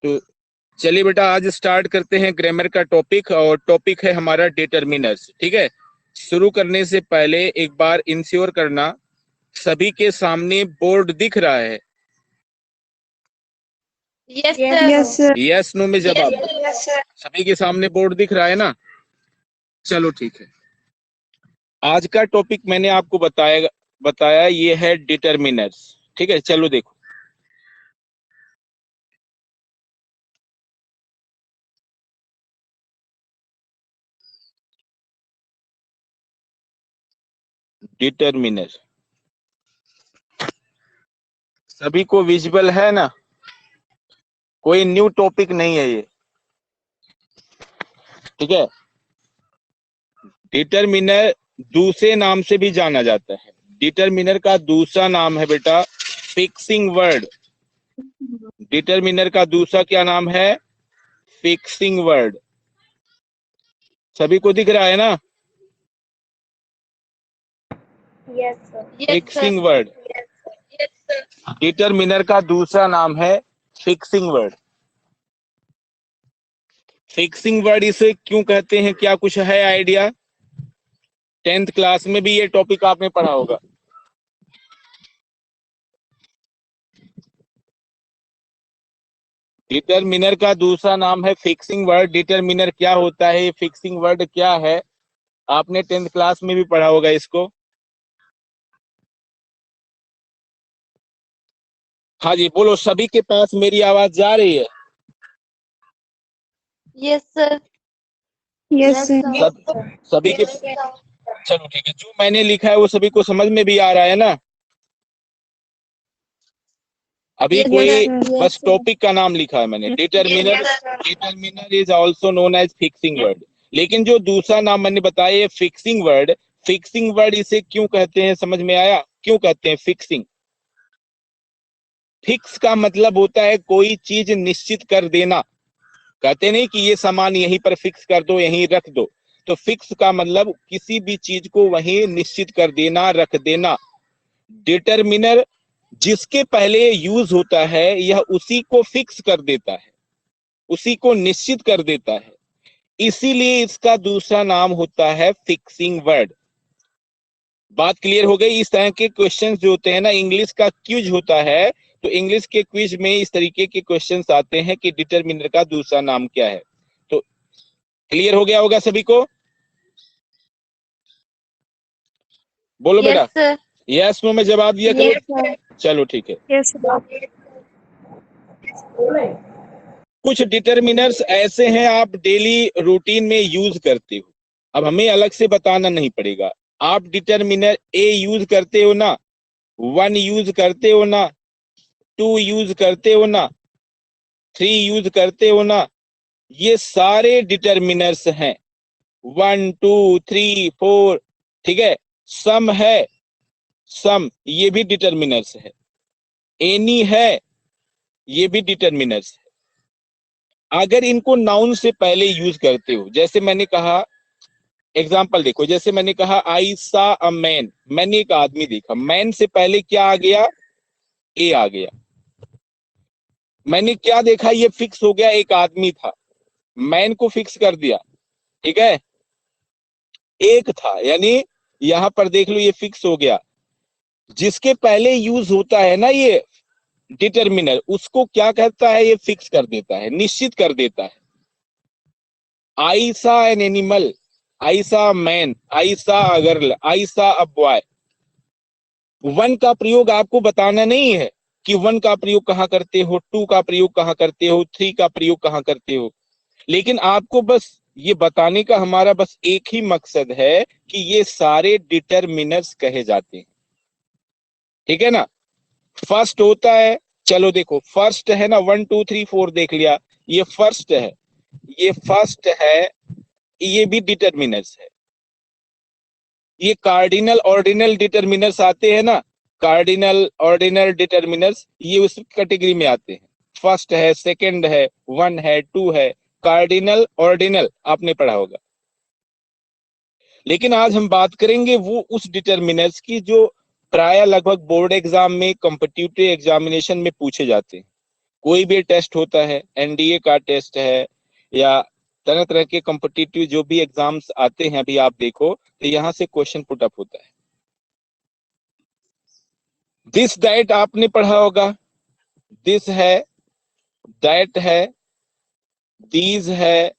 तो चलिए बेटा, आज स्टार्ट करते हैं ग्रामर का टॉपिक, और टॉपिक है हमारा डिटरमिनर्स। ठीक है, शुरू करने से पहले एक बार इंश्योर करना सभी के सामने बोर्ड दिख रहा है। Yes sir. यस नो में जवाब दो। सभी के सामने बोर्ड दिख रहा है ना? चलो ठीक है। आज का टॉपिक मैंने आपको बताया ये है डिटरमिनर्स। ठीक है, चलो देखो। डिटरमिनर सभी को विजिबल है ना? कोई न्यू टॉपिक नहीं है ये। ठीक है, डिटरमिनर दूसरे नाम से भी जाना जाता है। डिटरमिनर का दूसरा नाम है बेटा फिक्सिंग वर्ड। डिटरमिनर का दूसरा क्या नाम है? Fixing word. सभी को दिख रहा है ना? Yes sir. Fixing word. Determiner का दूसरा नाम है फिक्सिंग वर्ड। फिक्सिंग वर्ड इसे क्यों कहते हैं, क्या कुछ है आइडिया? 10th क्लास में भी ये टॉपिक आपने पढ़ा होगा। डिटरमिनर का दूसरा नाम है फिक्सिंग वर्ड। डिटरमिनर क्या होता है, फिक्सिंग वर्ड क्या है, आपने 10th क्लास में भी पढ़ा होगा इसको। हाँ जी, बोलो, सभी के पास मेरी आवाज जा रही है? Yes sir. सभी के, चलो ठीक है। जो मैंने लिखा है वो सभी को समझ में भी आ रहा है ना? अभी कोई बस टॉपिक का नाम लिखा है मैंने, determiner. Determiner is also known as fixing word. लेकिन जो दूसरा नाम मैंने बताया ये फिक्सिंग वर्ड। फिक्सिंग वर्ड इसे क्यों कहते हैं, समझ में आया क्यों कहते हैं फिक्सिंग? फिक्स का मतलब होता है कोई चीज निश्चित कर देना। कहते नहीं कि ये सामान यहीं पर फिक्स कर दो, यहीं रख दो। तो फिक्स का मतलब किसी भी चीज को वहीं निश्चित कर देना, रख देना। डिटरमिनर जिसके पहले यूज होता है यह उसी को फिक्स कर देता है, उसी को निश्चित कर देता है। इसीलिए इसका दूसरा नाम होता है फिक्सिंग वर्ड। बात क्लियर हो गई? इस तरह के क्वेश्चंस जो होते हैं ना, इंग्लिश का क्विज होता है, तो इंग्लिश के क्विज में इस तरीके के क्वेश्चंस आते हैं कि डिटरमिनर का दूसरा नाम क्या है। तो क्लियर हो गया होगा सभी को? बोलो बेटा। यस नो में जवाब दिया करो। चलो ठीक है। कुछ डिटरमिनर्स ऐसे हैं आप डेली रूटीन में यूज करते हो, अब हमें अलग से बताना नहीं पड़ेगा। आप डिटरमिनर ए यूज करते हो ना, 1 यूज करते हो ना, 2 यूज करते हो ना, 3 यूज करते हो ना, ये सारे डिटरमिनर्स हैं। 1 2 3 4, ठीक है। सम है, सम ये भी डिटरमिनर्स है। एनी है, ये भी डिटरमिनर्स है। अगर इनको नाउन से पहले यूज करते हो, जैसे मैंने कहा, एग्जाम्पल देखो, जैसे मैंने कहा आई सा अ मैन, मैंने एक आदमी देखा। मैन से पहले क्या आ गया? ए आ गया। मैंने क्या देखा? ये फिक्स हो गया, एक आदमी था, मैन को फिक्स कर दिया। ठीक है, एक था, यानी यहां पर देख लो ये फिक्स हो गया। जिसके पहले यूज होता है ना ये डिटरमिनर, उसको क्या कहता है? ये फिक्स कर देता है, निश्चित कर देता है। आई सा एन एनिमल, आई सा मैन, आई सा अ गर्ल, आई सा अ बॉय। वन का प्रयोग आपको बताना नहीं है कि वन का प्रयोग कहां करते हो, टू का प्रयोग कहां करते हो, थ्री का प्रयोग कहां करते हो। लेकिन आपको बस ये बताने का हमारा बस एक ही मकसद है कि ये सारे डिटरमिनर्स कहे जाते हैं। ठीक है ना? फर्स्ट होता है, चलो देखो, फर्स्ट है ना, 1 2 3 4 देख लिया, ये फर्स्ट है, ये फर्स्ट है, ये भी डिटरमिनर्स है। ये कार्डिनल ऑर्डिनल डिटरमिनर्स आते हैं ना, कार्डिनल ऑर्डिनल डिटरमिनर्स, ये उस कैटेगरी में आते हैं। फर्स्ट है, सेकंड है, 1 है, 2 है, कार्डिनल ऑर्डिनल आपने पढ़ा होगा। लेकिन आज हम बात करेंगे वो उस डिटरमिनर्स की जो प्राय लगभग बोर्ड एग्जाम में, कॉम्पिटिटिव एग्जामिनेशन में पूछे जाते हैं। कोई भी टेस्ट होता है, एनडीए का टेस्ट है या तरह तरह के कॉम्पिटिटिव जो भी एग्जाम्स आते हैं, अभी आप देखो तो यहाँ से क्वेश्चन पुट अप होता है। दिस दैट आपने पढ़ा होगा, दिस है, दैट है, दीज है,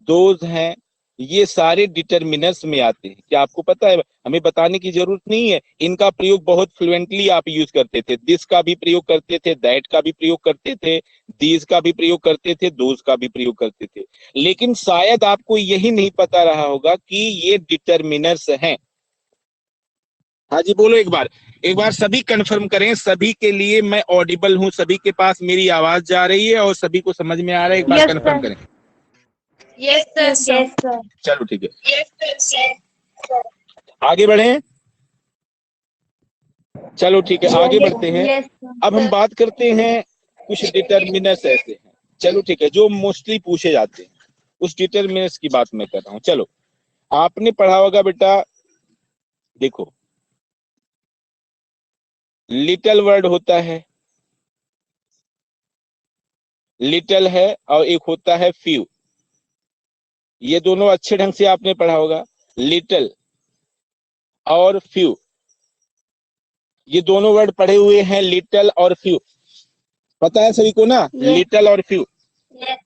दोज हैं, ये सारे डिटरमिनर्स में आते हैं। क्या आपको पता है? हमें बताने की जरूरत नहीं है, इनका प्रयोग बहुत फ्लुएंटली आप यूज करते थे। दिस का भी प्रयोग करते थे, दैट का भी प्रयोग करते थे, दीज का भी प्रयोग करते थे, दोज का भी प्रयोग करते थे। लेकिन शायद आपको यही नहीं पता रहा होगा कि ये डिटरमिनर्स हैं। हाँ जी बोलो एक बार सभी कंफर्म करें, सभी के लिए मैं ऑडिबल हूं, सभी के पास मेरी आवाज जा रही है और सभी को समझ में आ रहा है? एक बार Yes, कंफर्म sir. करें। Yes, sir. Yes, sir. चलो ठीक है, आगे बढ़े। चलो ठीक है, आगे बढ़ते हैं। Yes, sir. अब हम बात करते हैं कुछ डिटरमिनर्स ऐसे हैं, चलो ठीक है, जो मोस्टली पूछे जाते हैं, उस डिटरमिनर्स की बात मैं कर रहा हूं। चलो, आपने पढ़ा होगा बेटा, देखो लिटिल वर्ड होता है, लिटिल है, और एक होता है फ्यू। ये दोनों अच्छे ढंग से आपने पढ़ा होगा, लिटिल और फ्यू। ये दोनों वर्ड पढ़े हुए हैं, लिटिल और फ्यू, पता है सभी को ना? Yes. लिटिल और फ्यू, Yes.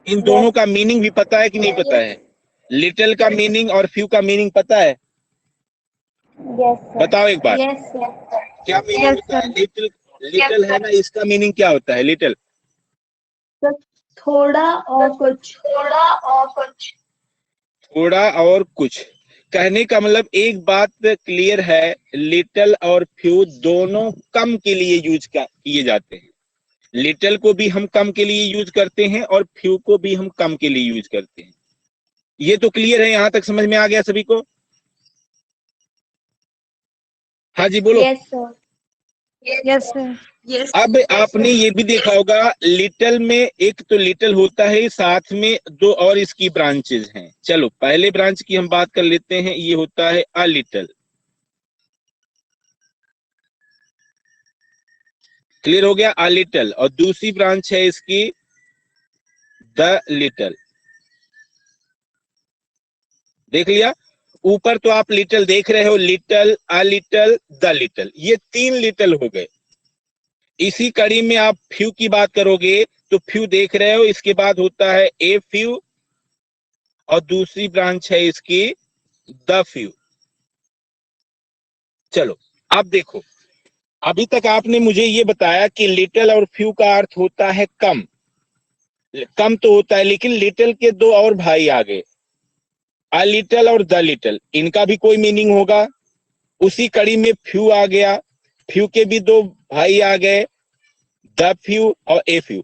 इन दोनों का मीनिंग भी पता है कि नहीं पता है? लिटिल का मीनिंग और फ्यू का मीनिंग पता है? Yes, sir. बताओ एक बार, Yes, sir. क्या मीनिंग Yes, होता है? sir. लिटिल, लिटिल है ना, इसका मीनिंग क्या होता है? लिटिल Sir, थोड़ा और कुछ। थोड़ा और कुछ। थोड़ा और कुछ। कहने का मतलब एक बात क्लियर है, लिटिल और फ्यू दोनों कम के लिए यूज किए जाते हैं। लिटिल को भी हम कम के लिए यूज करते हैं और फ्यू को भी हम कम के लिए यूज करते हैं। ये तो क्लियर है, यहां तक समझ में आ गया सभी को? हाँ जी बोलो। Yes, sir. Yes, sir. Yes. अब आपने ये भी देखा होगा, लिटिल में एक तो लिटिल होता है, साथ में दो और इसकी ब्रांचेस हैं। चलो पहले ब्रांच की हम बात कर लेते हैं, ये होता है अ लिटिल। क्लियर हो गया? A little. और दूसरी ब्रांच है इसकी द लिटिल। देख लिया? ऊपर तो आप लिटिल देख रहे हो, little, a little, the little, ये तीन लिटिल हो गए। इसी कड़ी में आप फ्यू की बात करोगे तो फ्यू देख रहे हो, इसके बाद होता है ए फ्यू और दूसरी ब्रांच है इसकी द फ्यू। चलो अब देखो, अभी तक आपने मुझे ये बताया कि लिटिल और फ्यू का अर्थ होता है कम। कम तो होता है, लेकिन लिटिल के दो और भाई आ गए, अ लिटिल और द लिटिल, इनका भी कोई मीनिंग होगा। उसी कड़ी में फ्यू आ गया, फ्यू के भी दो भाई आ गए, द फ्यू और ए फ्यू।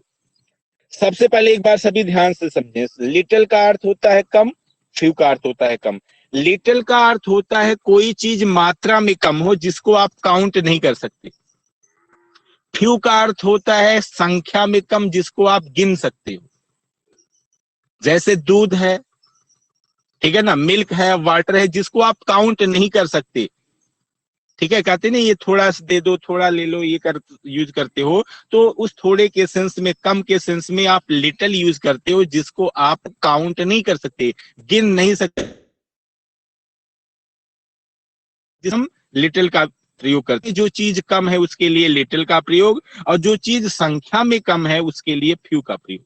सबसे पहले एक बार सभी ध्यान से समझें, लिटिल का अर्थ होता है कम, फ्यू का अर्थ होता है कम। लिटिल का अर्थ होता है कोई चीज मात्रा में कम हो जिसको आप काउंट नहीं कर सकते। फ्यू का अर्थ होता है संख्या में कम जिसको आप गिन सकते हो। जैसे दूध है, ठीक है ना, मिल्क है, वाटर है, जिसको आप काउंट नहीं कर सकते। ठीक है, कहते नहीं ये थोड़ा सा दे दो, थोड़ा ले लो, ये कर यूज करते हो, तो उस थोड़े के सेंस में, कम के सेंस में आप लिटिल यूज करते हो जिसको आप काउंट नहीं कर सकते, गिन नहीं सकते, जिस हम लिटिल का प्रयोग करते हैं। जो चीज कम है उसके लिए लिटिल का प्रयोग, और जो चीज संख्या में कम है उसके लिए फ्यू का प्रयोग।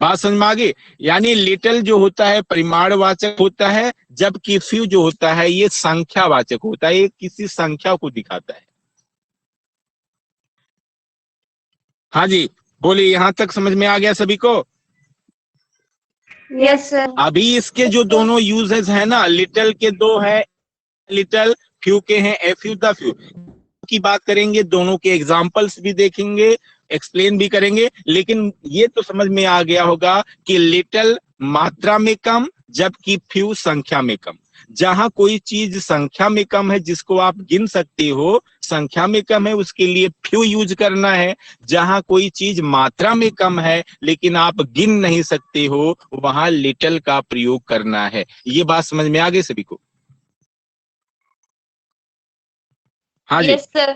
बात समझ में आ गई? यानी लिटिल जो होता है परिमाणवाचक होता है, जबकि फ्यू जो होता है ये संख्यावाचक होता है, ये किसी संख्या को दिखाता है। हाँ जी बोलिए, यहां तक समझ में आ गया सभी को? Yes, sir. अभी इसके जो दोनों यूजेस है ना, लिटिल के दो है, लिटिल, फ्यू के हैं ए फ्यू, द फ्यू की बात करेंगे, दोनों के एग्जांपल्स भी देखेंगे, एक्सप्लेन भी करेंगे। लेकिन ये तो समझ में आ गया होगा कि लिटिल मात्रा में कम, जबकि फ्यू संख्या में कम। जहां कोई चीज संख्या में कम है जिसको आप गिन सकते हो, संख्या में कम है, उसके लिए फ्यू यूज करना है। जहां कोई चीज मात्रा में कम है लेकिन आप गिन नहीं सकते हो, वहां लिटिल का प्रयोग करना है। ये बात समझ में आ गई सभी को? हाँ जी Yes, sir.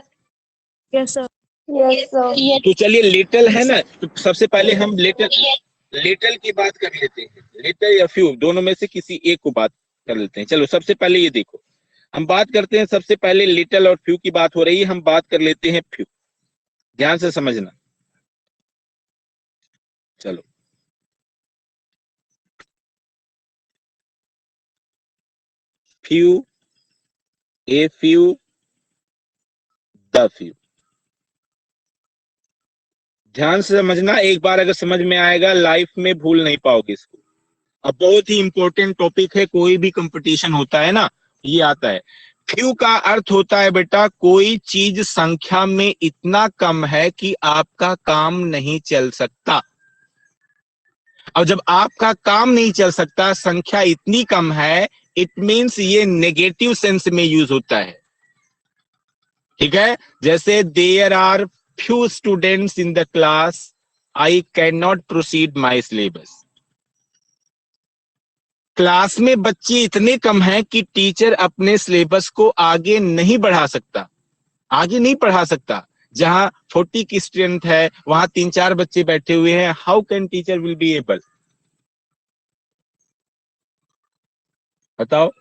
Yes, sir. Yes, sir. तो चलिए लिटिल है ना, तो सबसे पहले हम लिटिल की बात कर लेते हैं। लिटिल या फ्यू दोनों में से किसी एक को बात कर लेते हैं। चलो सबसे पहले ये देखो, हम बात करते हैं सबसे पहले लिटिल और फ्यू की बात हो रही है, हम बात कर लेते हैं फ्यू। ध्यान से समझना। चलो few, a few, the few. ध्यान से समझना, एक बार अगर समझ में आएगा लाइफ में भूल नहीं पाओगे इसको। अब बहुत ही इंपॉर्टेंट टॉपिक है, कोई भी कंपटीशन होता है ना, ये आता है। फ्यू का अर्थ होता है बेटा, कोई चीज संख्या में इतना कम है कि आपका काम नहीं चल सकता। और जब आपका काम नहीं चल सकता, संख्या इतनी कम है, इट मीन्स ये नेगेटिव सेंस में यूज होता है। ठीक है, जैसे there are few students in the class, I can not proceed my syllabus. Class में बच्चे इतने कम हैं कि टीचर अपने सिलेबस को आगे नहीं बढ़ा सकता, आगे नहीं पढ़ा सकता। जहां 40 की स्ट्रेंथ है, वहां 3-4 बच्चे बैठे हुए हैं, how can teacher will be able? बताओ,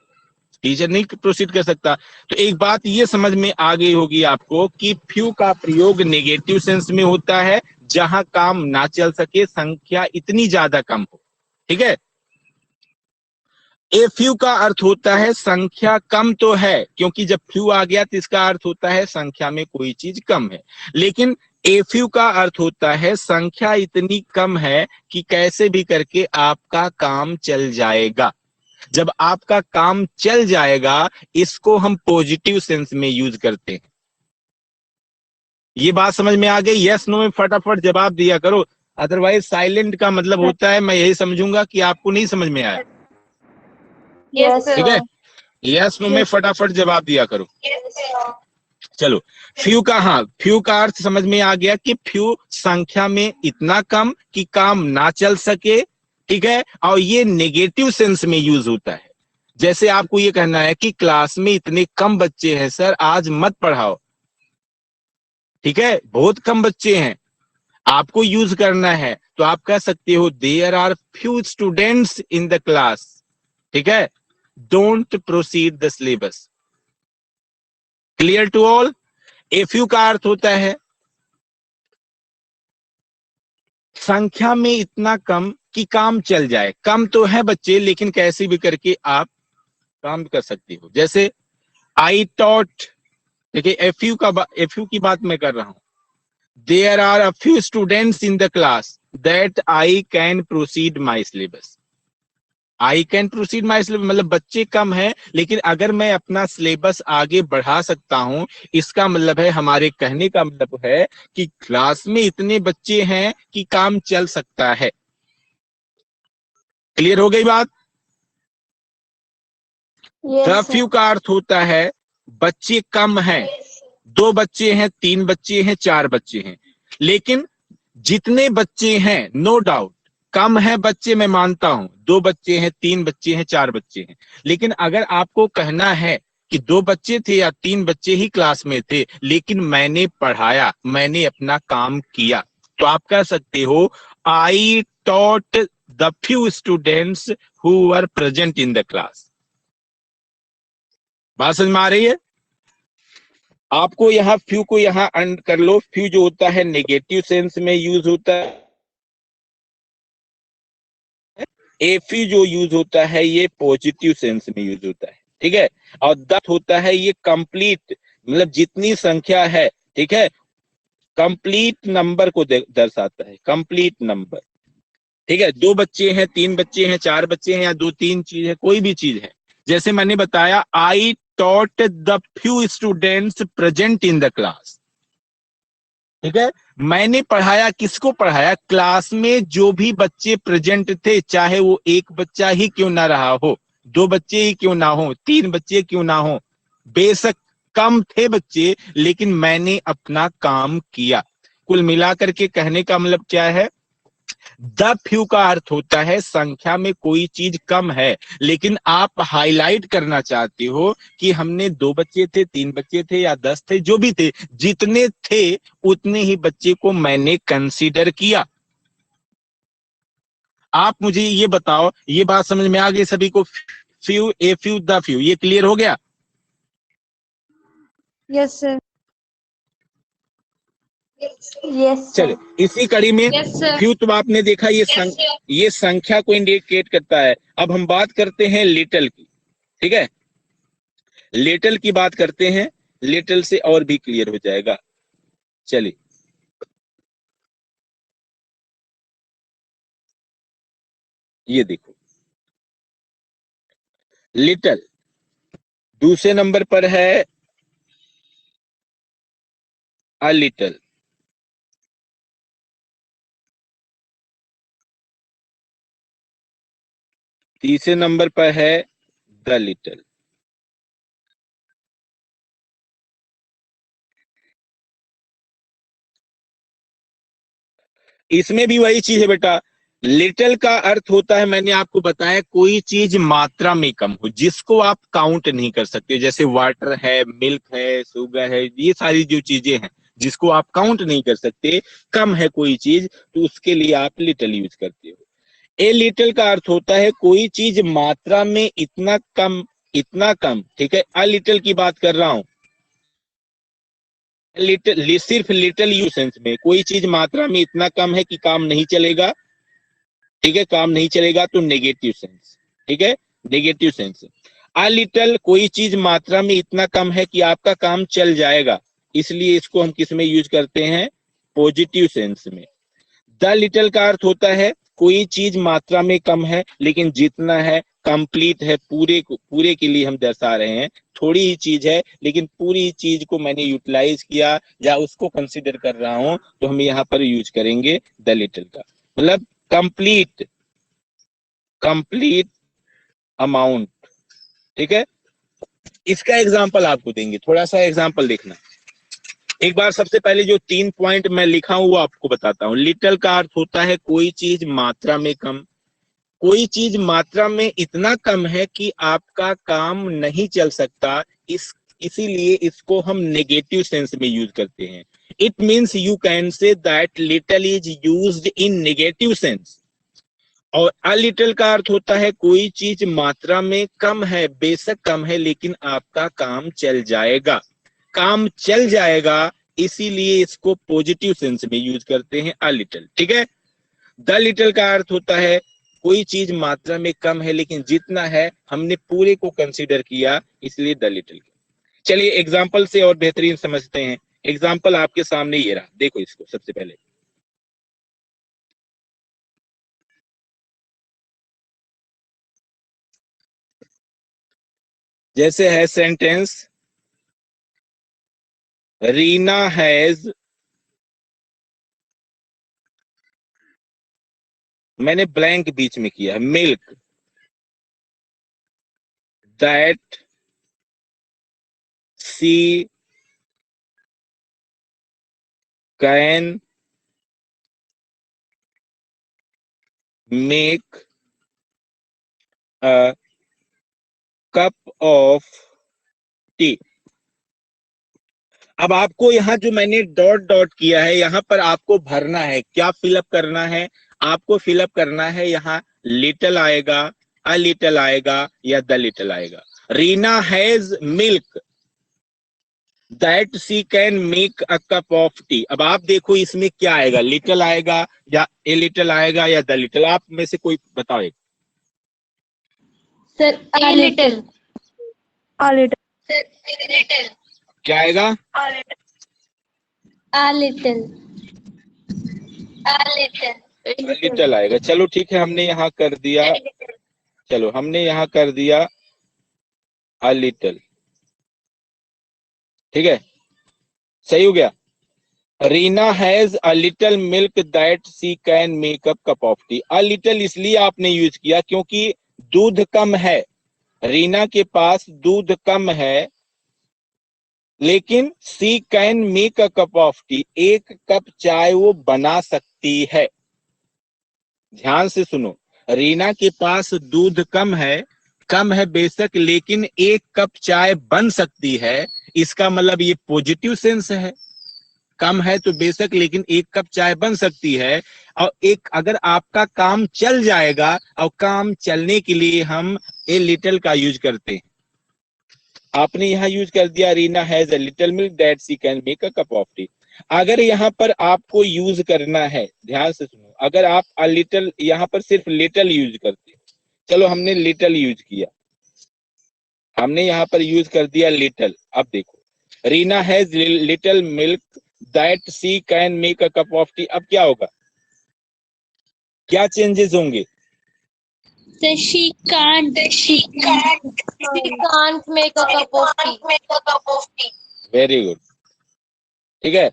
टीचर नहीं प्रोसीड कर सकता। तो एक बात ये समझ में आ गई होगी आपको कि फ्यू का प्रयोग नेगेटिव सेंस में होता है, जहां काम ना चल सके, संख्या इतनी ज्यादा कम हो। ठीक है। ए फ्यू का अर्थ होता है संख्या कम तो है, क्योंकि जब फ्यू आ गया तो इसका अर्थ होता है संख्या में कोई चीज कम है। लेकिन ए फ्यू का अर्थ होता है संख्या इतनी कम है कि कैसे भी करके आपका काम चल जाएगा। जब आपका काम चल जाएगा, इसको हम पॉजिटिव सेंस में यूज करते हैं। ये बात समझ में आ गई? यस नो में फटाफट जवाब दिया करो, अदरवाइज साइलेंट का मतलब होता है मैं यही समझूंगा कि आपको नहीं समझ में आया। Yes, ठीक है, sir. यस नो में फटाफट जवाब दिया करो। चलो फ्यू का, हाँ, फ्यू का अर्थ समझ में आ गया कि फ्यू संख्या में इतना कम कि काम ना चल सके। ठीक है, और ये नेगेटिव सेंस में यूज होता है। जैसे आपको ये कहना है कि क्लास में इतने कम बच्चे हैं सर, आज मत पढ़ाओ। ठीक है, बहुत कम बच्चे हैं, आपको यूज करना है, तो आप कह सकते हो there are few students in the class. ठीक है, don't proceed the syllabus. Clear to all? A few का अर्थ होता है संख्या में इतना कम कि काम चल जाए। कम तो है बच्चे, लेकिन कैसे भी करके आप काम कर सकते हो। जैसे आई टॉट, देखिए एफ यू की बात मैं कर रहा हूं। There are a few students in the class that I can proceed my syllabus. I can proceed my syllabus मतलब बच्चे कम है, लेकिन अगर मैं अपना सिलेबस आगे बढ़ा सकता हूं, इसका मतलब है, हमारे कहने का मतलब है कि क्लास में इतने बच्चे हैं कि काम चल सकता है। क्लियर हो गई बात? Yes, the sir. फ्यू का अर्थ होता है बच्चे कम हैं, 2 बच्चे हैं, 3 बच्चे हैं, 4 बच्चे हैं, लेकिन जितने बच्चे हैं, नो डाउट कम है बच्चे, मैं मानता हूं, 2 बच्चे हैं, 3 बच्चे हैं, 4 बच्चे हैं, लेकिन अगर आपको कहना है कि 2 बच्चे थे या 3 बच्चे ही क्लास में थे, लेकिन मैंने पढ़ाया, मैंने अपना काम किया, तो आप कह सकते हो I taught the few students who were present in the class. बात समझ में आ रही है? आपको यहाँ फ्यू को यहाँ अंड कर लो। फ्यू जो होता है नेगेटिव सेंस में यूज होता है, ए फ्यू जो यूज होता है ये पॉजिटिव सेंस में यूज होता है। ठीक है, और दैट होता है ये कंप्लीट, मतलब जितनी संख्या है, ठीक है, कंप्लीट नंबर को दर्शाता है, कंप्लीट नंबर। ठीक है, 2 बच्चे हैं, 3 बच्चे हैं, 4 बच्चे हैं, या 2-3 चीज है, कोई भी चीज है। जैसे मैंने बताया I taught the few students present in the class. ठीक है, मैंने पढ़ाया, किसको पढ़ाया? क्लास में जो भी बच्चे प्रेजेंट थे, चाहे वो एक बच्चा ही क्यों ना रहा हो, 2 बच्चे ही क्यों ना हो, 3 बच्चे क्यों ना हो, बेशक कम थे बच्चे, लेकिन मैंने अपना काम किया। कुल मिलाकर के कहने का मतलब क्या है द फ्यू का अर्थ होता है संख्या में कोई चीज कम है, लेकिन आप हाईलाइट करना चाहते हो कि हमने 2 बच्चे थे, 3 बच्चे थे या 10 थे, जो भी थे, जितने थे उतने ही बच्चे को मैंने कंसीडर किया। आप मुझे ये बताओ, ये बात समझ में आ गई सभी को? Few, a few, the few, ये क्लियर हो गया? Yes sir. यस चलो, इसी कड़ी में फ्यू तो आपने देखा, ये संख्या को इंडिकेट करता है। अब हम बात करते हैं लिटिल की, ठीक है? लिटिल की बात करते हैं, लिटिल से और भी क्लियर हो जाएगा। चलिए, ये देखो, लिटिल दूसरे नंबर पर है अ लिटिल, तीसरे नंबर पर है द लिटिल। इसमें भी वही चीज है बेटा। लिटिल का अर्थ होता है, मैंने आपको बताया, कोई चीज मात्रा में कम हो, जिसको आप काउंट नहीं कर सकते। जैसे वाटर है, मिल्क है, शुगर है, ये सारी जो चीजें हैं जिसको आप काउंट नहीं कर सकते, कम है कोई चीज, तो उसके लिए आप लिटिल यूज करते हो। ए लिटिल का अर्थ होता है कोई चीज मात्रा में इतना कम, इतना कम, ठीक है? अ लिटिल की बात कर रहा हूं। लिटिल, सिर्फ लिटिल यूज सेंस में, कोई चीज मात्रा में इतना कम है कि काम नहीं चलेगा, ठीक है? काम नहीं चलेगा, तो नेगेटिव सेंस, ठीक है? Negative sense. अ लिटिल, कोई चीज मात्रा में इतना कम है कि आपका काम चल जाएगा, इसलिए इसको हम किस में यूज करते हैं? पॉजिटिव सेंस में। द लिटिल का अर्थ होता है कोई चीज मात्रा में कम है, लेकिन जितना है कंप्लीट है, पूरे के लिए हम दर्शा रहे हैं। थोड़ी ही चीज है, लेकिन पूरी चीज को मैंने यूटिलाइज किया या उसको कंसिडर कर रहा हूं, तो हम यहाँ पर यूज करेंगे द लिटिल का। मतलब कंप्लीट, कंप्लीट अमाउंट, ठीक है? इसका एग्जाम्पल आपको देंगे, थोड़ा सा एग्जाम्पल देखना। एक बार सबसे पहले जो 3 पॉइंट मैं लिखा हूं वो आपको बताता हूं। लिटिल का अर्थ होता है कोई चीज मात्रा में कम, कोई चीज मात्रा में इतना कम है कि आपका काम नहीं चल सकता, इसीलिए इसको हम नेगेटिव सेंस में यूज करते हैं। It means you can say that little is used in negative sense. और अ लिटिल का अर्थ होता है कोई चीज मात्रा में कम है, बेशक कम है, लेकिन आपका काम चल जाएगा, काम चल जाएगा, इसीलिए इसको पॉजिटिव सेंस में यूज करते हैं अ लिटिल, ठीक है? द लिटिल का अर्थ होता है कोई चीज मात्रा में कम है, लेकिन जितना है हमने पूरे को कंसीडर किया, इसलिए द लिटिल। चलिए एग्जाम्पल से और बेहतरीन समझते हैं। एग्जाम्पल आपके सामने ये रहा, देखो इसको सबसे पहले। जैसे है सेंटेंस, रीना हैज, मैंने ब्लैंक बीच में किया है, milk that she can make a cup of tea. अब आपको यहाँ जो मैंने डॉट डॉट किया है, यहाँ पर आपको भरना है, क्या फिलअप करना है? आपको फिलअप करना है, यहाँ लिटिल आएगा, अ लिटिल आएगा या द लिटिल आएगा। Reena has milk that she can make a cup of tea. अब आप देखो इसमें क्या आएगा, लिटिल आएगा या ए लिटिल आएगा या द लिटिल? आप में से कोई बताओ एक। Sir a little. A little. क्या आएगा? A little. A little. Little आएगा। चलो ठीक है, हमने यहाँ कर दिया, चलो हमने यहाँ कर दिया अ लिटिल, ठीक है? सही हो गया। Reena has a little milk that she can make up cup of tea. A little इसलिए आपने यूज किया क्योंकि दूध कम है, रीना के पास दूध कम है, लेकिन she can make a cup of tea, एक कप चाय वो बना सकती है। ध्यान से सुनो, रीना के पास दूध कम है बेशक, लेकिन 1 कप चाय बन सकती है। इसका मतलब ये पॉजिटिव सेंस है। कम है तो बेशक, लेकिन 1 कप चाय बन सकती है। और एक अगर आपका काम चल जाएगा, और काम चलने के लिए हम ए लिटिल का यूज करते हैं। आपने यहाँ यूज कर दिया, Reena has a little milk that she can make a cup of T. अगर यहाँ पर आपको यूज करना है, ध्यान से सुनो, अगर आप अ लिटिल यहाँ पर सिर्फ लिटिल यूज करते, चलो हमने लिटिल यूज किया, हमने यहाँ पर यूज कर दिया लिटिल। अब देखो, Reena has little milk that she can make a cup of tea. अब क्या होगा, क्या चेंजेस होंगे? So she can't make a cup of tea. Very good, ठीक है।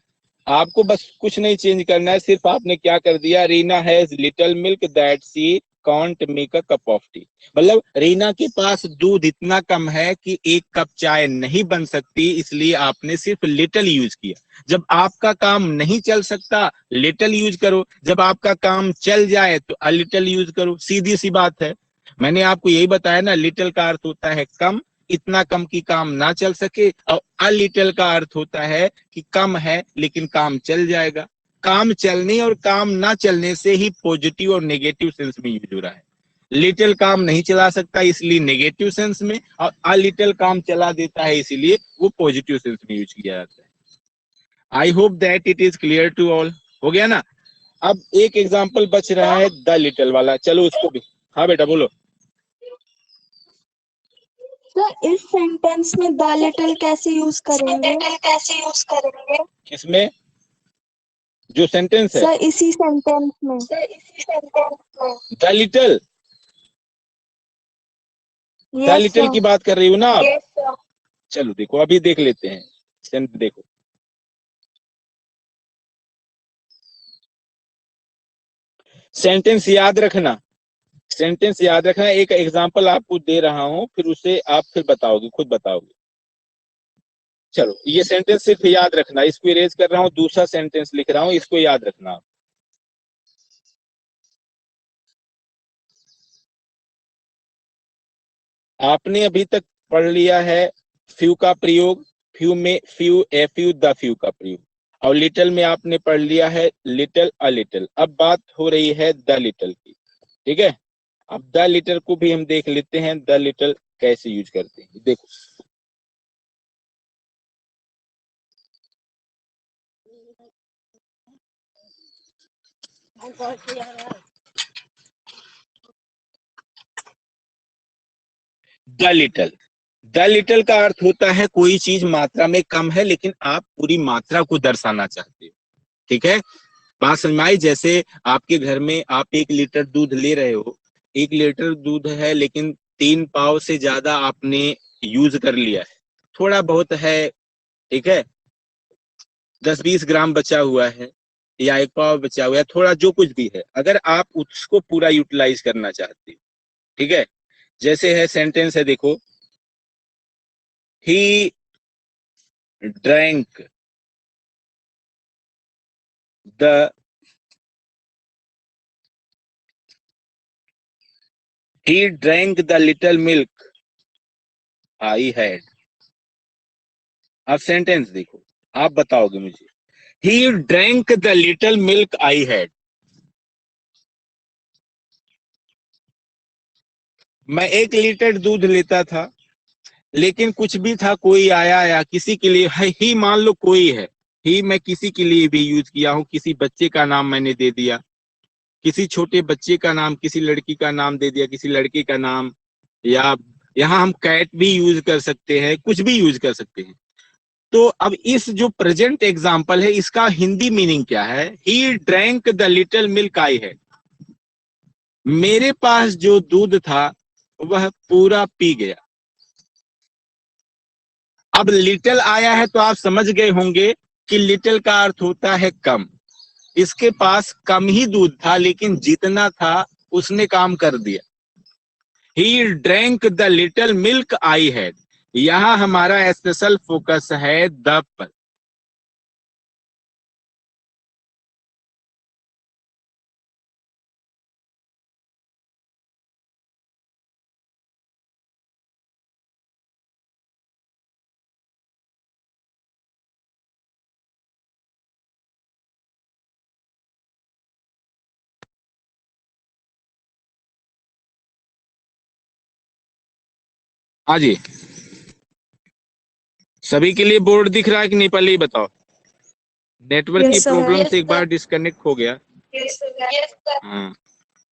आपको बस कुछ नहीं चेंज करना है, सिर्फ आपने क्या कर दिया, Reena has little milk that she can't make a cup of T. मतलब रीना के पास दूध इतना कम है कि 1 कप चाय नहीं बन सकती, इसलिए आपने सिर्फ लिटिल यूज किया। जब आपका काम नहीं चल सकता, लिटिल यूज करो। जब आपका काम चल जाए तो अ लिटिल यूज करो, सीधी सी बात है। मैंने आपको यही बताया ना, लिटिल का अर्थ होता है कम, इतना कम कि काम ना चल सके। और अ लिटिल का अर्थ होता है कि कम है लेकिन काम चल जाएगा। काम चलने और काम ना चलने से ही पॉजिटिव और नेगेटिव सेंस में यूज हो रहा है। लिटिल काम नहीं चला सकता इसलिए नेगेटिव सेंस में, और अ लिटिल काम चला देता है इसीलिए वो पॉजिटिव सेंस में यूज किया जाता है। I hope that it is clear to all. हो गया ना? अब एक एग्जाम्पल बच रहा है द लिटिल वाला, चलो उसको भी। हाँ बेटा बोलो। सर इस सेंटेंस में द लिटिल कैसे यूज करेंगे? किसमें? जो सेंटेंस है सर इसी सेंटेंस में। The little, the yes little की सर। बात कर रही हो ना आप? चलो देखो, अभी देख लेते हैं। देखो, सेंटेंस याद रखना, सेंटेंस याद रखना। एक एग्जांपल आपको दे रहा हूं, फिर उसे आप फिर बताओगे, खुद बताओगे। चलो ये सेंटेंस सिर्फ याद रखना, इसको इरेज कर रहा हूं, दूसरा सेंटेंस लिख रहा हूं, इसको याद रखना। आपने अभी तक पढ़ लिया है फ्यू का प्रयोग, फ्यू में फ्यू, एफ्यू, द फ्यू का प्रयोग, और लिटिल में आपने पढ़ लिया है लिटिल, अ लिटिल। अब बात हो रही है द लिटिल की, ठीक है। अब द लिटिल को भी हम देख लेते हैं, द लिटिल कैसे यूज करते हैं। देखो, द लिटिल, द लिटिल का अर्थ होता है कोई चीज मात्रा में कम है लेकिन आप पूरी मात्रा को दर्शाना चाहते हो, ठीक है। बात समझ में आई? जैसे आपके घर में आप 1 लीटर दूध ले रहे हो, 1 लीटर दूध है लेकिन 3 पाव से ज्यादा आपने यूज कर लिया है, थोड़ा बहुत है, ठीक है, 10-20 ग्राम बचा हुआ है, या 1 पाव बचा हुआ है, थोड़ा जो कुछ भी है, अगर आप उसको पूरा यूटिलाइज करना चाहते हो, ठीक है। जैसे है सेंटेंस है, देखो, he drank the he drank the little milk I had। अब सेंटेंस देखो, आप बताओगे मुझे, he drank the little milk I had। मैं 1 लीटर दूध लेता था, लेकिन कुछ भी था, कोई आया या किसी के लिए है, ही मान लो कोई है, ही मैं किसी के लिए भी यूज किया हूं, किसी बच्चे का नाम मैंने दे दिया, किसी छोटे बच्चे का नाम, किसी लड़की का नाम दे दिया, किसी लड़के का नाम, या यहाँ हम कैट भी यूज कर सकते हैं, कुछ भी यूज कर सकते हैं। तो अब इस जो प्रेजेंट एग्जाम्पल है इसका हिंदी मीनिंग क्या है? He drank the little milk I है, मेरे पास जो दूध था वह पूरा पी गया। अब लिटिल आया है तो आप समझ गए होंगे कि लिटिल का अर्थ होता है कम। इसके पास कम ही दूध था लेकिन जितना था उसने काम कर दिया। He drank the little milk I had, यहां हमारा स्पेशल फोकस है द पर। हाँ जी, सभी के लिए बोर्ड दिख रहा है कि नहीं, पहले ही बताओ। नेटवर्क की Yes, sir. प्रॉब्लम Yes, से एक sir. बार डिस्कनेक्ट हो गया। Yes, sir. हाँ,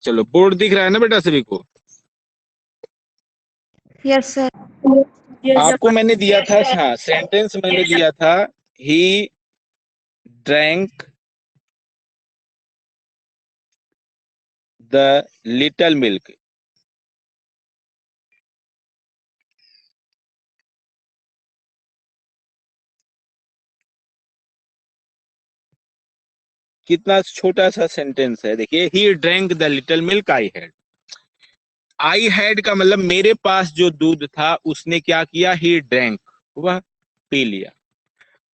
चलो बोर्ड दिख रहा है ना बेटा सभी को? Yes, sir. Yes, आपको मैंने दिया था, हाँ सेंटेंस मैंने दिया था, he drank the little milk. कितना छोटा सा सेंटेंस है, देखिए, he drank the little milk I had. I had का मतलब मेरे पास जो दूध था उसने क्या किया, ही ड्रैंक, वह पी लिया।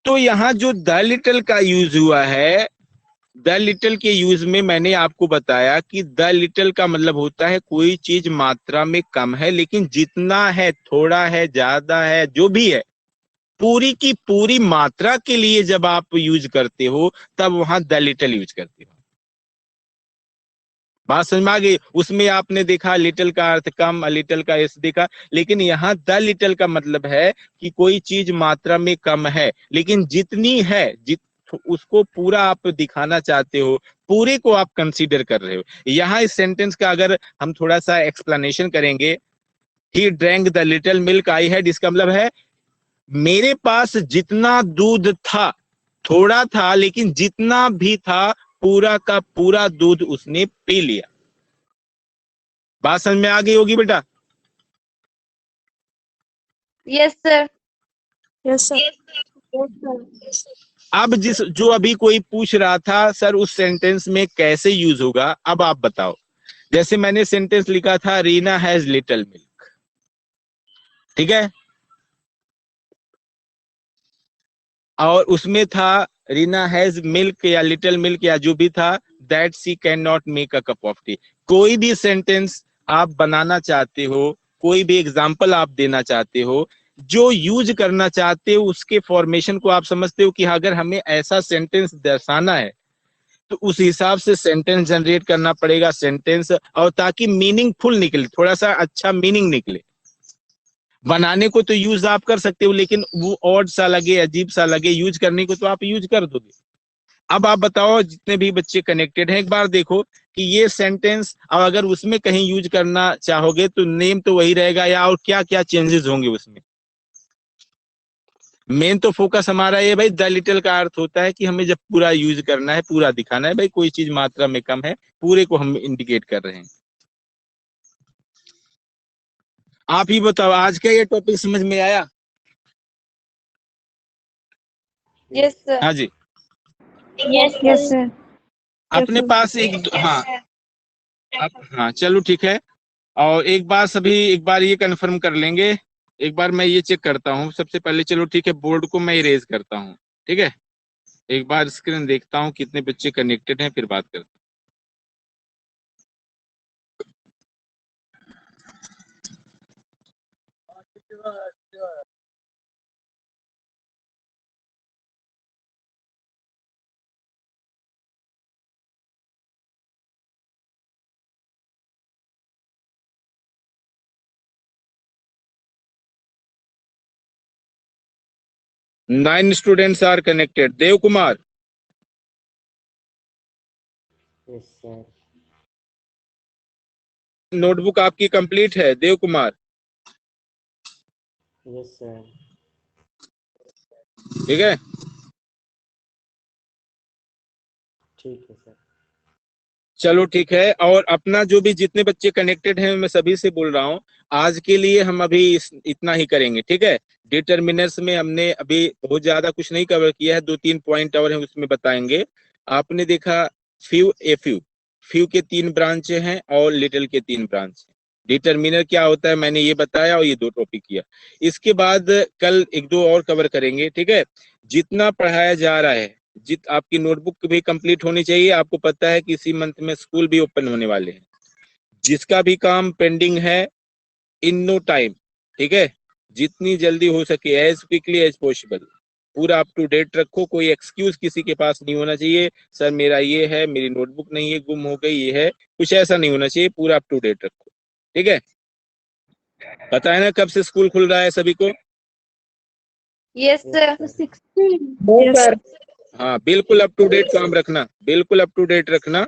तो यहाँ जो द लिटिल का यूज हुआ है, द लिटिल के यूज में मैंने आपको बताया कि द लिटिल का मतलब होता है कोई चीज मात्रा में कम है, लेकिन जितना है, थोड़ा है, ज्यादा है, जो भी है, पूरी की पूरी मात्रा के लिए जब आप यूज करते हो तब वहां द लिटिल यूज करते हो। बात समझ में आ गई? उसमें आपने देखा लिटिल का अर्थ कम, लिटिल का ऐसे देखा, लेकिन यहाँ द लिटिल का मतलब है कि कोई चीज मात्रा में कम है, लेकिन जितनी है, उसको पूरा आप दिखाना चाहते हो, पूरे को आप कंसीडर कर रहे हो। यहाँ इस सेंटेंस का अगर हम थोड़ा सा एक्सप्लेनेशन करेंगे, he drank the little milk I had, इसका मतलब है मेरे पास जितना दूध था, थोड़ा था, लेकिन जितना भी था पूरा का पूरा दूध उसने पी लिया। बात समझ में आ गई होगी बेटा? Yes, sir. yes, sir. अब जो अभी कोई पूछ रहा था सर उस सेंटेंस में कैसे यूज होगा, अब आप बताओ। जैसे मैंने सेंटेंस लिखा था, रीना हैज लिटिल मिल्क, ठीक है, और उसमें था रीना हैज मिल्क या लिटिल मिल्क या जो भी था, that she can not make a cup of T. कोई भी सेंटेंस आप बनाना चाहते हो, कोई भी एग्जाम्पल आप देना चाहते हो, जो यूज करना चाहते हो उसके फॉर्मेशन को आप समझते हो कि अगर हमें ऐसा सेंटेंस दर्शाना है तो उस हिसाब से सेंटेंस जनरेट करना पड़ेगा, सेंटेंस, और ताकि मीनिंगफुल निकले, थोड़ा सा अच्छा मीनिंग निकले। बनाने को तो यूज आप कर सकते हो, लेकिन वो ऑड सा लगे, अजीब सा लगे, यूज करने को तो आप यूज कर दोगे। अब आप बताओ, जितने भी बच्चे कनेक्टेड हैं, एक बार देखो कि ये सेंटेंस अब अगर उसमें कहीं यूज करना चाहोगे तो नेम तो वही रहेगा, या और क्या क्या चेंजेस होंगे उसमें? मेन तो फोकस हमारा ये भाई, द लिटिल का अर्थ होता है कि हमें जब पूरा यूज करना है, पूरा दिखाना है, भाई कोई चीज मात्रा में कम है, पूरे को हम इंडिकेट कर रहे हैं। आप ही बताओ, आज का ये टॉपिक समझ में आया? Yes, sir. हाँ जी, Yes, Yes, sir. अपने पास एक, हाँ हाँ चलो ठीक है। और एक बार सभी एक बार ये कंफर्म कर लेंगे, एक बार मैं ये चेक करता हूँ सबसे पहले। चलो ठीक है, बोर्ड को मैं इरेज करता हूँ, ठीक है, एक बार स्क्रीन देखता हूँ कितने बच्चे कनेक्टेड हैं, फिर बात करते हैं। Nine students are connected. Dev Kumar, Yes, sir. Notebook आपकी कंप्लीट है देव कुमार? Yes, sir. ठीक है, ठीक है सर। चलो ठीक है। और अपना जो भी जितने बच्चे कनेक्टेड हैं मैं सभी से बोल रहा हूँ, आज के लिए हम अभी इतना ही करेंगे, ठीक है। डिटर्मिनर्स में हमने अभी बहुत ज्यादा कुछ नहीं कवर किया है, 2-3 पॉइंट और हैं उसमें बताएंगे। आपने देखा फ्यू, ए फ्यू, फ्यू के 3 ब्रांच हैं और लिटिल के 3 ब्रांच हैं। डिटर्मिनर क्या होता है मैंने ये बताया, और ये 2 टॉपिक किया। इसके बाद कल 1-2 और कवर करेंगे, ठीक है। जितना पढ़ाया जा रहा है, आपकी नोटबुक भी कंप्लीट होनी चाहिए। आपको पता है कि इसी मंथ में स्कूल भी ओपन होने वाले हैं। जिसका भी काम पेंडिंग है, इन नो टाइम, ठीक है, जितनी जल्दी हो सके, एज क्विकली एज पॉसिबल, पूरा अप टू डेट रखो। कोई एक्सक्यूज किसी के पास नहीं होना चाहिए, सर मेरा ये है, मेरी नोटबुक नहीं है, गुम हो गई, ये है, कुछ ऐसा नहीं होना चाहिए। पूरा अप टू डेट रखो, ठीक है। पता है ना कब से स्कूल खुल रहा है सभी को? Yes, sir. 16. हाँ, बिल्कुल अप टू डेट काम रखना, बिल्कुल अप टू डेट रखना।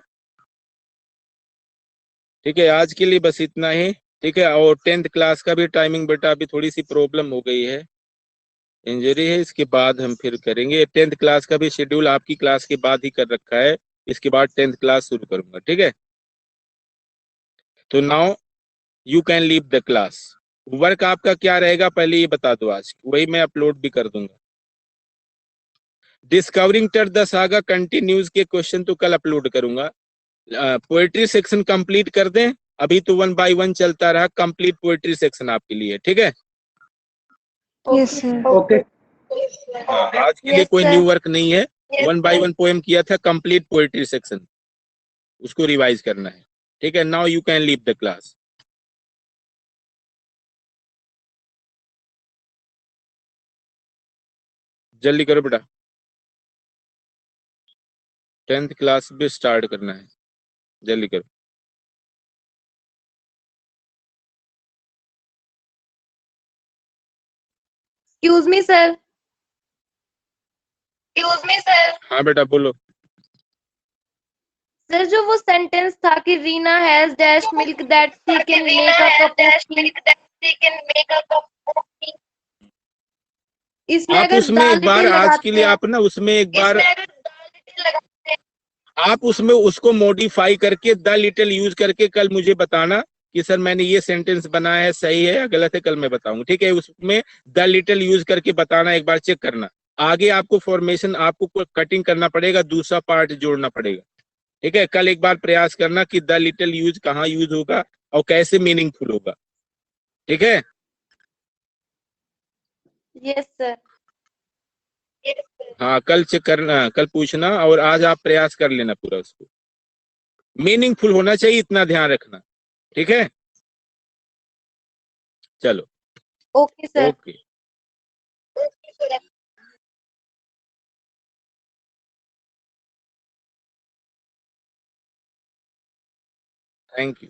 ठीक है, आज के लिए बस इतना ही। ठीक है, और 10th क्लास का भी टाइमिंग बेटा अभी थोड़ी सी प्रॉब्लम हो गई है, इंजरी है, इसके बाद हम फिर करेंगे। 10th क्लास का भी शेड्यूल आपकी क्लास के बाद ही कर रखा है, इसके बाद 10th क्लास शुरू करूंगा। ठीक है, तो now you can leave the class. Work आपका क्या रहेगा पहले ये बता दो, आज वही मैं अपलोड भी कर दूंगा। डिस्कवरिंग टर द सागा कंटिन्यूज के क्वेश्चन तो कल अपलोड करूंगा। पोएट्री सेक्शन कंप्लीट कर दें, अभी तो 1 बाय 1 चलता रहा, कंप्लीट पोएट्री सेक्शन आपके लिए। ठीक है, Yes, sir. ओके। आज के लिए Yes, कोई sir. न्यू वर्क नहीं है। 1 बाय 1 पोएम किया था, कंप्लीट पोएट्री सेक्शन, उसको रिवाइज करना है। ठीक है, now you can leave the class. जल्दी करो बेटा, 10th क्लास भी स्टार्ट करना है, जल्दी करो। Excuse me, sir. Excuse me, sir. हाँ बेटा बोलो। सर जो वो सेंटेंस था कि Reena has dash milk that she can make a cup of T, इसमें आप अगर उसमें दाल एक बार, लिटिल आज के लगाते लिए हैं, आप ना उसमें एक बार इसमें अगर दाल लिटिल लगाते हैं, आप उसमें उसको मॉडिफाई करके द लिटिल यूज करके कल मुझे बताना कि सर मैंने ये सेंटेंस बनाया है, सही है या गलत है, कल मैं बताऊंगा। ठीक है, उसमें द लिटिल यूज करके बताना, एक बार चेक करना। आगे आपको फॉर्मेशन, आपको कटिंग करना पड़ेगा, दूसरा पार्ट जोड़ना पड़ेगा। ठीक है, कल एक बार प्रयास करना कि द लिटिल यूज कहाँ यूज होगा और कैसे मीनिंगफुल होगा। ठीक है, यस सर। हाँ कल चेक करना, कल पूछना, और आज आप प्रयास कर लेना पूरा, उसको मीनिंगफुल होना चाहिए, इतना ध्यान रखना। ठीक है, चलो okay sir. Okay. Thank you.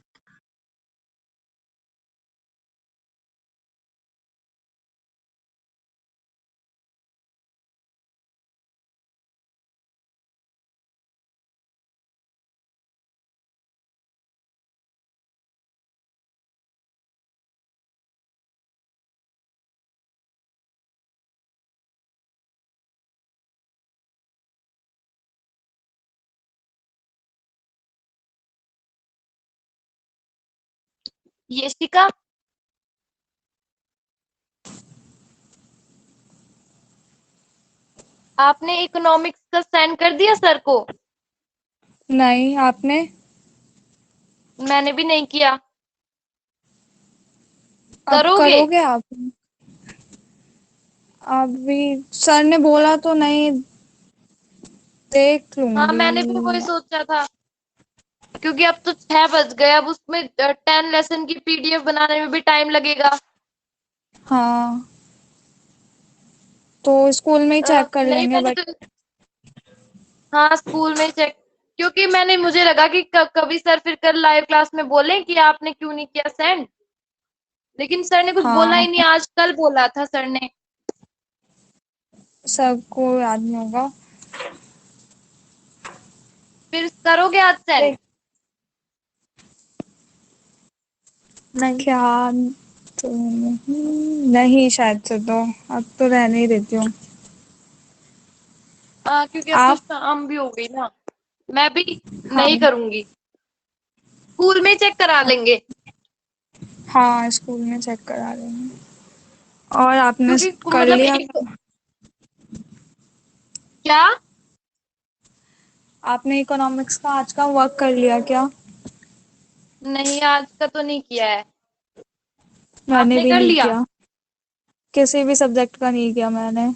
Yashika, आपने इकोनॉमिक्स का सेंड कर दिया सर को? नहीं, आपने? मैंने भी नहीं किया। अब करोगे? करोगे आप? अभी सर ने बोला तो नहीं, देख हाँ मैंने भी वही लूंगी। सोचा था, क्योंकि अब तो 6 बज गए, अब उसमें 10 लेसन की पीडीएफ बनाने में भी टाइम लगेगा। हाँ, तो स्कूल में ही चेक कर नहीं लेंगे मैंने बट। तो, हाँ स्कूल में चेक, क्योंकि मैंने, मुझे लगा कि कभी सर फिर कल लाइव क्लास में बोले कि आपने क्यों नहीं किया सेंड, लेकिन सर ने कुछ बोला हाँ, ही नहीं, आज कल बोला था सर ने। सबको याद नहीं होगा। फिर करोगे आज सेंड? नहीं। क्या? तो नहीं, शायद से तो अब तो रहने ही देती हूँ। हाँ क्योंकि अब तो आप? शाम भी हो गई ना, मैं भी हाँ नहीं करूंगी, स्कूल में चेक करा लेंगे। हाँ, स्कूल में चेक करा लेंगे। और आपने क्योंकि कर मतलब लिया? एक, क्या? आपने इकोनॉमिक्स का आज का वर्क कर लिया क्या? नहीं आज का तो नहीं किया है। मैंने आपने भी कर नहीं लिया? किया, किसी भी सब्जेक्ट का नहीं किया मैंने।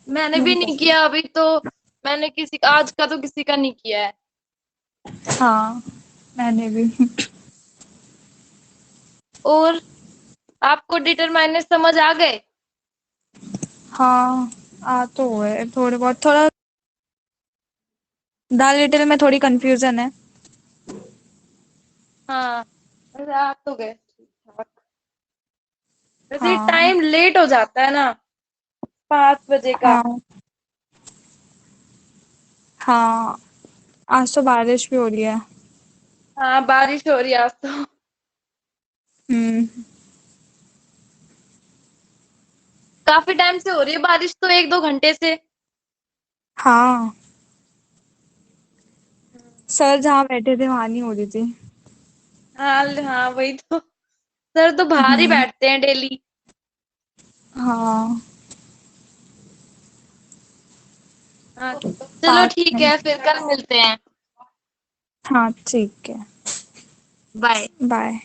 मैंने भी नहीं किया अभी तो, मैंने किसी, आज का तो किसी का नहीं किया है। हाँ, मैंने भी। और आपको डिटरमाइनर समझ आ गए? हाँ, आ तो है थोड़े बहुत, थोड़ा द लिटिल में थोड़ी कंफ्यूजन है। हाँ आ तो गए ठीक ठाक। वैसे हाँ टाइम लेट हो जाता है ना 5 बजे का। हाँ हाँ, आज तो बारिश भी हो रही है। हाँ बारिश हो रही है आज तो। हम्म। काफी टाइम से हो रही है बारिश तो 1-2 घंटे से। हाँ, सर जहाँ बैठे थे वहां नहीं हो रही थी। हाँ हाँ वही तो। सर तो बाहर ही हम्म। बैठते हैं डेली। हाँ हाँ चलो पार्क ठीक में। है फिर कल मिलते हैं। हाँ ठीक है। बाय। बाय।